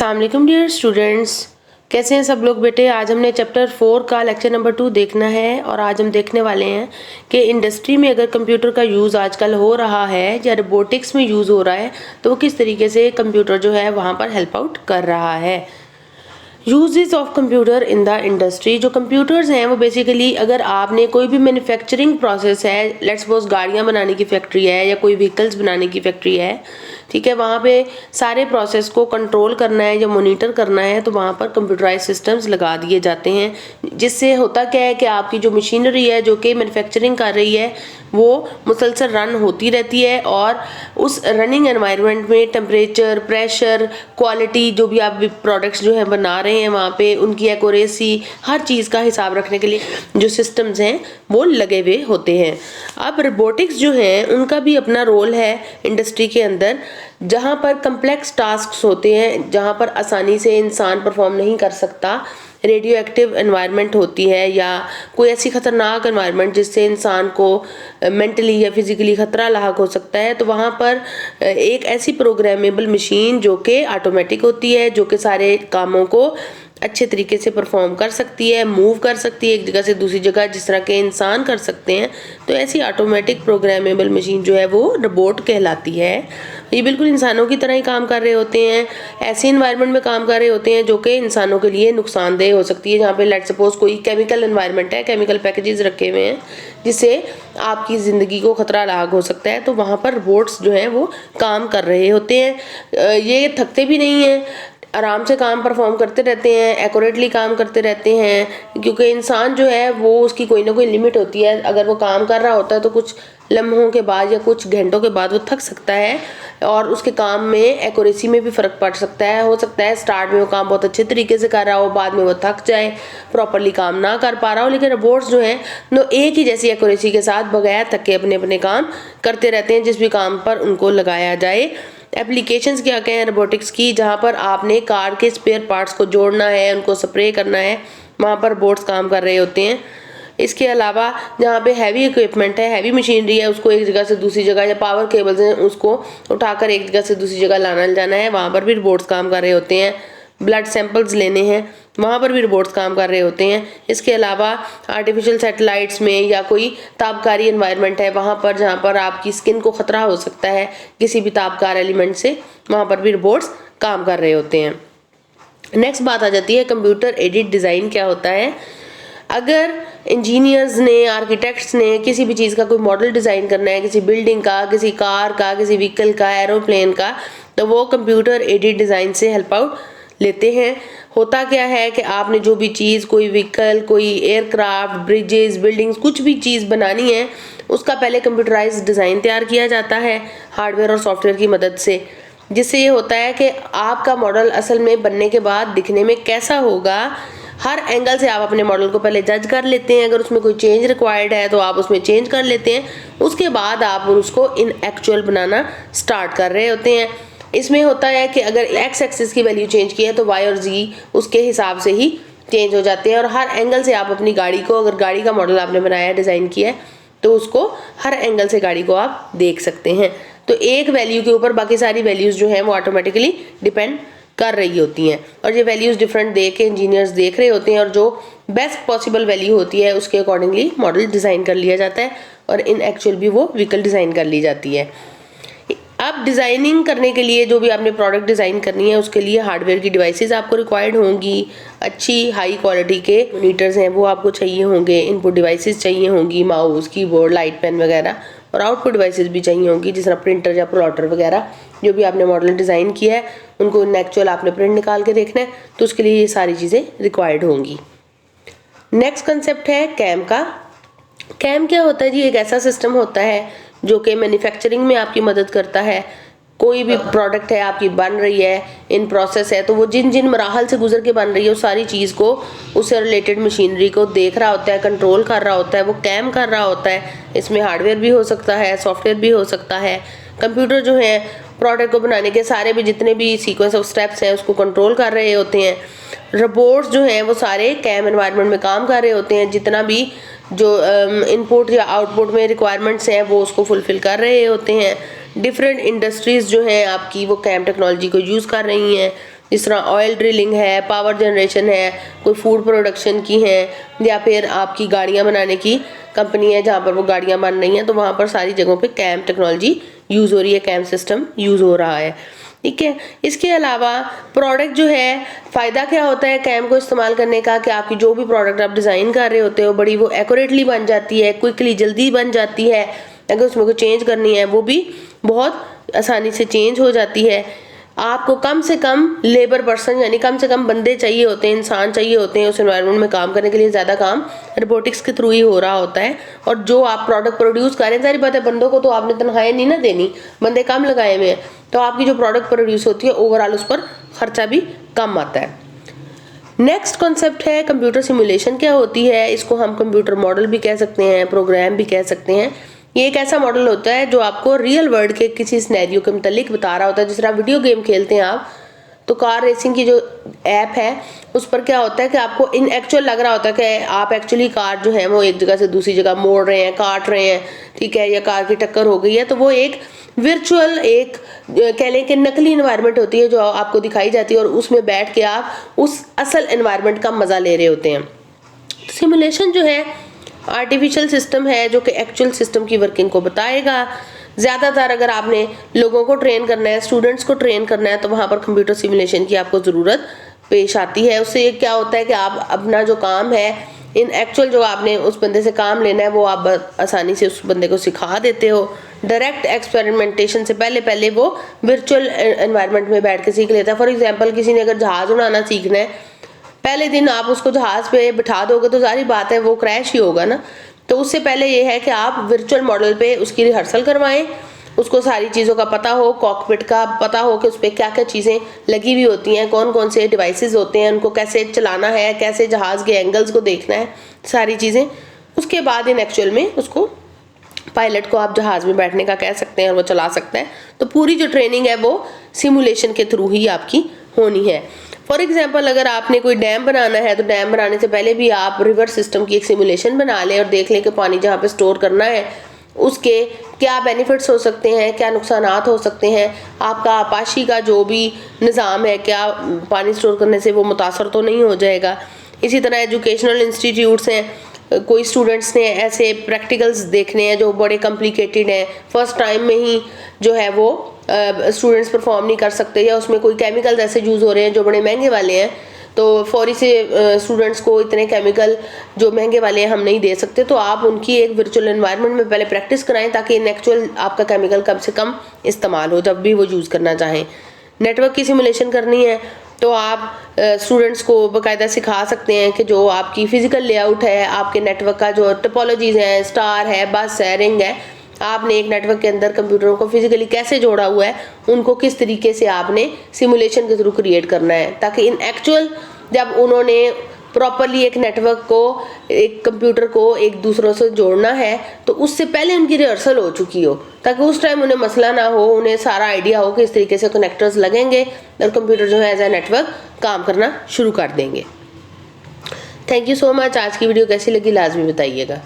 अस्सलाम वालेकुम dear students, कैसे हैं सब लोग बेटे। आज हमने चैप्टर 4 का लेक्चर नंबर 2 देखना है और आज हम देखने वाले हैं कि इंडस्ट्री में अगर कंप्यूटर का यूज़ आजकल हो रहा है या रोबोटिक्स में यूज़ हो रहा है तो वो किस तरीके से कंप्यूटर जो है वहाँ पर हेल्प आउट कर रहा है। Uses of computer in the industry, जो कंप्यूटर्स हैं वो बेसिकली अगर आपने कोई भी मैन्युफैक्चरिंग प्रोसेस है, लेट्स सपोज गाड़ियाँ बनाने की फैक्ट्री है या कोई व्हीकल्स बनाने की फैक्ट्री है, ठीक है, वहाँ पे सारे प्रोसेस को कंट्रोल करना है या मॉनिटर करना है तो वहाँ पर कंप्यूटराइज सिस्टम्स लगा दिए जाते हैं। जिससे होता क्या है कि आपकी जो मशीनरी है जो कि मैन्युफैक्चरिंग कर रही है वो मुसलसल रन होती रहती है और उस रनिंग एनवायरनमेंट में टेम्परेचर, प्रेशर, क्वालिटी, जो भी आप प्रोडक्ट्स जो है बना रहे हैं वहाँ पे उनकी एक्यूरेसी, हर चीज़ का हिसाब रखने के लिए जो सिस्टम्स हैं वो लगे हुए होते हैं। अब रोबोटिक्स जो है उनका भी अपना रोल है इंडस्ट्री के अंदर, जहाँ पर कम्प्लेक्स टास्क्स होते हैं, जहाँ पर आसानी से इंसान परफॉर्म नहीं कर सकता, रेडियो एक्टिव एनवायरनमेंट होती है या कोई ऐसी ख़तरनाक एनवायरनमेंट जिससे इंसान को मेंटली या फिज़िकली ख़तरा लाहक हो सकता है, तो वहाँ पर एक ऐसी प्रोग्रामेबल मशीन जो कि ऑटोमेटिक होती है, जो कि सारे कामों को अच्छे तरीके से परफॉर्म कर सकती है, मूव कर सकती है एक जगह से दूसरी जगह जिस तरह के इंसान कर सकते हैं, तो ऐसी ऑटोमेटिक प्रोग्रामेबल मशीन जो है वो रोबोट कहलाती है। ये बिल्कुल इंसानों की तरह ही काम कर रहे होते हैं, ऐसे इन्वायरमेंट में काम कर रहे होते हैं जो कि इंसानों के लिए नुकसानदेह हो सकती है। जहाँ पे लेट्स सपोज कोई केमिकल एनवायरनमेंट है, केमिकल पैकेजेस रखे हुए हैं जिससे आपकी ज़िंदगी को ख़तरा लाग हो सकता है, तो वहाँ पर रोबोट्स जो हैं वो काम कर रहे होते हैं। ये थकते भी नहीं हैं, आराम से काम परफॉर्म करते रहते हैं, एक्यूरेटली काम करते रहते हैं, क्योंकि इंसान जो है वो उसकी कोई ना कोई लिमिट होती है। अगर वो काम कर रहा होता है तो कुछ लम्हों के बाद या कुछ घंटों के बाद वो थक सकता है और उसके काम में एक्यूरेसी में भी फ़र्क पड़ सकता है। हो सकता है स्टार्ट में वो काम बहुत अच्छे तरीके से कर रहा हो, बाद में वो थक जाए, प्रॉपरली काम ना कर पा रहा हो, लेकिन रोबोट्स जो हैं वो एक ही जैसी एक्यूरेसी के साथ बगैर थके अपने अपने काम करते रहते हैं जिस भी काम पर उनको लगाया जाए। एप्लीकेशंस क्या क्या हैं रोबोटिक्स की, जहाँ पर आपने कार के स्पेयर पार्ट्स को जोड़ना है, उनको स्प्रे करना है, वहाँ पर रोबोट्स काम कर रहे होते हैं। इसके अलावा जहाँ पे हैवी इक्विपमेंट है, हैवी मशीनरी है, उसको एक जगह से दूसरी जगह, या पावर केबल्स हैं उसको उठाकर एक जगह से दूसरी जगह लाना जाना है, वहाँ पर भी रोबोट्स काम कर रहे होते हैं। ब्लड सैंपल्स लेने हैं, वहाँ पर भी रोबोट्स काम कर रहे होते हैं। इसके अलावा आर्टिफिशियल सैटेलाइट्स में या कोई तापकारी एनवायरनमेंट है वहाँ पर, जहाँ पर आपकी स्किन को ख़तरा हो सकता है किसी भी तापकार एलिमेंट से, वहाँ पर भी रोबोट्स काम कर रहे होते हैं। नेक्स्ट बात आ जाती है कंप्यूटर एडेड डिज़ाइन क्या होता है। अगर इंजीनियर्स ने, आर्किटेक्ट्स ने किसी भी चीज़ का कोई मॉडल डिज़ाइन करना है, किसी बिल्डिंग का, किसी कार का, किसी व्हीकल का, एरोप्लेन का, तो वो कंप्यूटर एडेड डिज़ाइन से हेल्प आउट लेते हैं। होता क्या है कि आपने जो भी चीज़, कोई व्हीकल, कोई एयरक्राफ्ट, ब्रिजेस, बिल्डिंग्स, कुछ भी चीज़ बनानी है उसका पहले कंप्यूटराइज्ड डिज़ाइन तैयार किया जाता है हार्डवेयर और सॉफ्टवेयर की मदद से, जिससे ये होता है कि आपका मॉडल असल में बनने के बाद दिखने में कैसा होगा, हर एंगल से आप अपने मॉडल को पहले जज कर लेते हैं। अगर उसमें कोई चेंज रिक्वायर्ड है तो आप उसमें चेंज कर लेते हैं, उसके बाद आप उसको इन एक्चुअल बनाना स्टार्ट कर रहे होते हैं। इसमें होता है कि अगर एक्स एक्सिस की वैल्यू चेंज की है तो वाई और जी उसके हिसाब से ही चेंज हो जाते हैं, और हर एंगल से आप अपनी गाड़ी को, अगर गाड़ी का मॉडल आपने बनाया है, डिज़ाइन किया है, तो उसको हर एंगल से गाड़ी को आप देख सकते हैं। तो एक वैल्यू के ऊपर बाकी सारी वैल्यूज़ जो हैं वो ऑटोमेटिकली डिपेंड कर रही होती हैं, और ये वैल्यूज़ डिफरेंट दे के इंजीनियर्स देख रहे होते हैं, और जो बेस्ट पॉसिबल वैल्यू होती है उसके अकॉर्डिंगली मॉडल डिज़ाइन कर लिया जाता है और इन एक्चुअल भी वो व्हीकल डिज़ाइन कर ली जाती है। अब डिज़ाइनिंग करने के लिए, जो भी आपने प्रोडक्ट डिज़ाइन करनी है उसके लिए हार्डवेयर की डिवाइसेस आपको रिक्वायर्ड होंगी, अच्छी हाई क्वालिटी के मॉनिटर्स हैं वो आपको चाहिए होंगे, इनपुट डिवाइसेस चाहिए होंगी, माउस, कीबोर्ड, लाइट पेन वगैरह, और आउटपुट डिवाइसेस भी चाहिए होंगी जिस तरह प्रिंटर या प्लॉटर वगैरह। जो भी आपने मॉडल डिज़ाइन किया है उनको इन एक्चुअल आपने प्रिंट निकाल के देखना है, तो उसके लिए ये सारी चीज़ें रिक्वायर्ड होंगी। नेक्स्ट कंसेप्ट है कैम का। कैम क्या होता है जी? एक ऐसा सिस्टम होता है जो कि मैन्युफैक्चरिंग में आपकी मदद करता है। कोई भी प्रोडक्ट है आपकी बन रही है, इन प्रोसेस है, तो वो जिन जिन मराहल से गुजर के बन रही है उस सारी चीज़ को, उससे रिलेटेड मशीनरी को देख रहा होता है, कंट्रोल कर रहा होता है, वो कैम कर रहा होता है। इसमें हार्डवेयर भी हो सकता है, सॉफ्टवेयर भी हो सकता है। कंप्यूटर जो है प्रोडक्ट को बनाने के सारे भी जितने भी सीक्वेंस ऑफ स्टेप्स हैं उसको कंट्रोल कर रहे होते हैं। रोबोट्स जो हैं वो सारे कैम एनवायरनमेंट में काम कर रहे होते हैं, जितना भी जो इनपुट या आउटपुट में रिक्वायरमेंट्स हैं वो उसको फुलफ़िल कर रहे होते हैं। डिफरेंट इंडस्ट्रीज़ जो हैं आपकी वो कैम टेक्नोलॉजी को यूज़ कर रही हैं। जिस तरह ऑयल ड्रिलिंग है, पावर जनरेशन है, कोई फूड प्रोडक्शन की है, या फिर आपकी गाड़ियाँ बनाने की कंपनी है जहाँ पर वो गाड़ियाँ बन रही हैं, तो वहाँ पर सारी जगहों पे कैम टेक्नोलॉजी यूज़ हो रही है, कैम सिस्टम यूज़ हो रहा है। ठीक है। इसके अलावा प्रोडक्ट जो है, फ़ायदा क्या होता है कैम को इस्तेमाल करने का, कि आपकी जो भी प्रोडक्ट आप डिज़ाइन कर रहे होते हो बड़ी वो एक्यूरेटली बन जाती है, क्विकली जल्दी बन जाती है। अगर उसमें कोई चेंज करनी है वो भी बहुत आसानी से चेंज हो जाती है। आपको कम से कम लेबर पर्सन यानी कम से कम बंदे चाहिए होते हैं, इंसान चाहिए होते हैं उस एनवायरनमेंट में काम करने के लिए। ज़्यादा काम रोबोटिक्स के थ्रू ही हो रहा होता है। और जो आप प्रोडक्ट प्रोड्यूस करें, सारी बात है, बंदों को तो आपने तनख्वाहें नहीं ना देनी, बंदे कम लगाए हुए हैं, तो आपकी जो प्रोडक्ट प्रोड्यूस होती है ओवरऑल उस पर खर्चा भी कम आता है। नेक्स्ट कॉन्सेप्ट है कंप्यूटर सिमुलेशन। क्या होती है? इसको हम कंप्यूटर मॉडल भी कह सकते हैं, प्रोग्राम भी कह सकते हैं। ये एक ऐसा मॉडल होता है जो आपको रियल वर्ल्ड के किसी सिनेरियो के मुतालिक बता रहा होता है। जिस तरह वीडियो गेम खेलते हैं आप, तो कार रेसिंग की जो ऐप है उस पर क्या होता है कि आपको इन एक्चुअल लग रहा होता है कि आप एक्चुअली कार जो है वो एक जगह से दूसरी जगह मोड़ रहे हैं, काट रहे हैं, ठीक है, या कार की टक्कर हो गई है। तो वो एक वर्चुअल, एक कह लें कि नकली एनवायरनमेंट होती है जो आपको दिखाई जाती है, और उसमें बैठ के आप उस असल एनवायरनमेंट का मज़ा ले रहे होते हैं। सिमुलेशन जो है आर्टिफिशियल सिस्टम है जो कि एक्चुअल सिस्टम की वर्किंग को बताएगा। ज़्यादातर अगर आपने लोगों को ट्रेन करना है, स्टूडेंट्स को ट्रेन करना है, तो वहाँ पर कंप्यूटर सिमुलेशन की आपको ज़रूरत पेश आती है। उससे क्या होता है कि आप अपना जो काम है, इन एक्चुअल जो आपने उस बंदे से काम लेना है, वो आप आसानी से उस बंदे को सिखा देते हो। डायरेक्ट एक्सपेरिमेंटेशन से पहले वो वर्चुअल एनवायरनमेंट में बैठ के सीख लेता है। फॉर एग्जाम्पल, किसी ने अगर जहाज़ उड़ाना सीखना है, पहले दिन आप उसको जहाज़ पे बिठा दोगे तो सारी बात है वो क्रैश ही होगा ना। तो उससे पहले ये है कि आप वर्चुअल मॉडल पे उसकी रिहर्सल करवाएं, उसको सारी चीज़ों का पता हो, कॉकपिट का पता हो कि उस पर क्या क्या चीज़ें लगी हुई होती हैं, कौन कौन से डिवाइसेस होते हैं, उनको कैसे चलाना है, कैसे जहाज़ के एंगल्स को देखना है, सारी चीज़ें। उसके बाद इन एक्चुअल में उसको पायलट को आप जहाज़ में बैठने का कह सकते हैं और वो चला सकता है। तो पूरी जो ट्रेनिंग है वो सिमुलेशन के थ्रू ही आपकी होनी है। फॉर एग्जाम्पल, अगर आपने कोई डैम बनाना है, तो डैम बनाने से पहले भी आप रिवर सिस्टम की एक सिमुलेशन बना लें और देख लें कि पानी जहाँ पे स्टोर करना है उसके क्या बेनिफिट्स हो सकते हैं, क्या नुकसानात हो सकते हैं, आपका आपाशी का जो भी निज़ाम है क्या पानी स्टोर करने से वो मुतासर तो नहीं हो जाएगा। इसी तरह एजुकेशनल इंस्टीट्यूट्स हैं, कोई स्टूडेंट्स ने ऐसे प्रैक्टिकल्स देखने हैं जो बड़े कॉम्प्लिकेटेड हैं, फर्स्ट टाइम में ही जो है वो स्टूडेंट्स परफॉर्म नहीं कर सकते, या उसमें कोई केमिकल्स ऐसे यूज़ हो रहे हैं जो बड़े महंगे वाले हैं, तो फौरी से स्टूडेंट्स को इतने केमिकल जो महंगे वाले हैं हम नहीं दे सकते। तो आप उनकी एक वर्चुअल एनवायरनमेंट में पहले प्रैक्टिस कराएं ताकि इन एक्चुअल आपका केमिकल कम से कम इस्तेमाल हो जब भी वो यूज़ करना चाहें। नेटवर्क की सिमुलेशन करनी है तो आप स्टूडेंट्स को बाकायदा सिखा सकते हैं कि जो आपकी फ़िज़िकल लेआउट है, आपके नेटवर्क का जो टोपोलॉजीज़ हैं, स्टार है, बस है, रिंग है, आपने एक नेटवर्क के अंदर कंप्यूटरों को फिजिकली कैसे जोड़ा हुआ है, उनको किस तरीके से आपने सिमुलेशन के थ्रू क्रिएट करना है, ताकि इन एक्चुअल जब उन्होंने प्रॉपरली एक नेटवर्क को, एक कंप्यूटर को एक दूसरों से जोड़ना है तो उससे पहले उनकी रिहर्सल हो चुकी हो, ताकि उस टाइम उन्हें मसला ना हो, उन्हें सारा आइडिया हो कि इस तरीके से कनेक्टर्स लगेंगे और कंप्यूटर जो है एज ए नेटवर्क काम करना शुरू कर देंगे। Thank you so much. आज की वीडियो कैसी लगी लाजमी बताइएगा।